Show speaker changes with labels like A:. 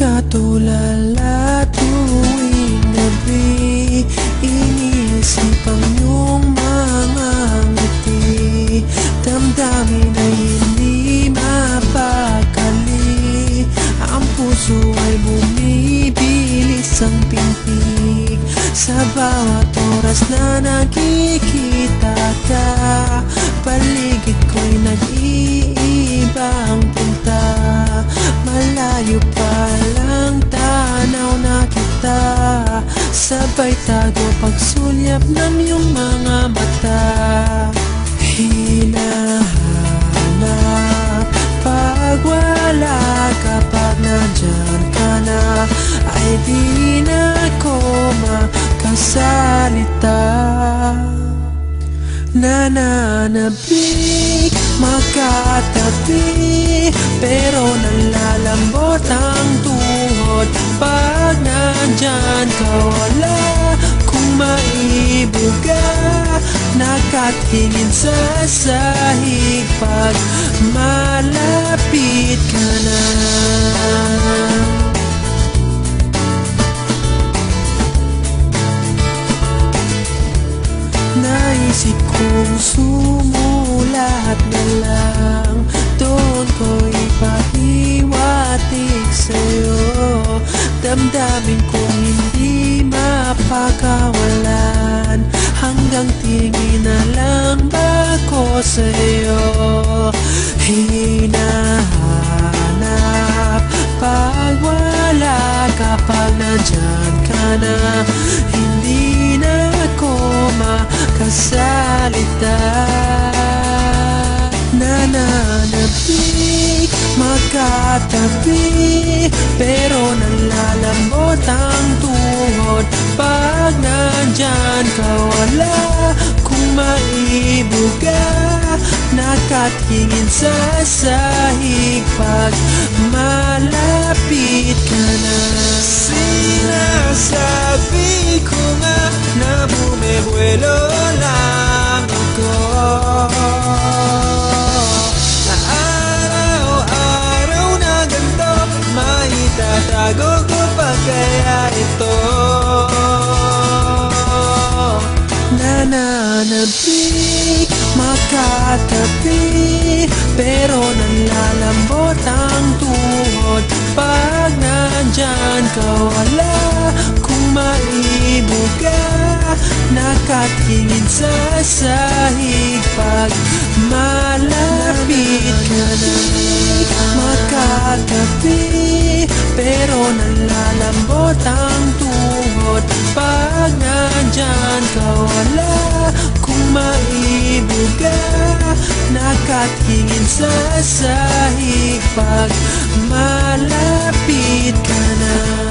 A: Nagkatulala tuwing gabi, iniisip ang iyong mga ngiti. Damdamin ay hindi mapakali, ang puso ay bumibilis ang pintig. Sa bawat oras na nakikita ka, paligid ko'y nag-iibang punta. Malayo pa lang tanaw na kita, sabay tago pagsulyap ng iyong mga mata. Hinahanap pag wala ka, pag nandyan ka na, ay di na ko makasalita. Nananabik, makatabi, pero nalalambot ang tuhod pag nandyan ka. Wala kung maibuga, nakatingin sa sahig pag malapit ka na. Naisip kong sumulat na lang, doon ko ipahiwatig sa'yo. Damdamin kong hindi mapakawalan, hanggang tingin na lang ba ko sa'yo. Hinahanap pag wala ka, pag nandyan ka na, hindi na ako makasalita. Nananabik, makatabi, pero nalalambot ang tuhod pag nandyan ka. Wala kung maibuga, nakatingin sa sahig pag malapit ka na.
B: Sinasabi ko nga na bumibuelo lang ako, na araw-araw na ganito, maitatago ko pa kaya ito.
A: Nananabik, makatabi, pero nalalambot ang tuhod pag nandyan ka. Wala kung maibuga, nakatingin sa sahig pag malapit ka na. Makatabi, pero nalalambot ang tuhod pag nandyan ka. Wala kung maibuga, nakatingin sa sahig pag malapit ka na.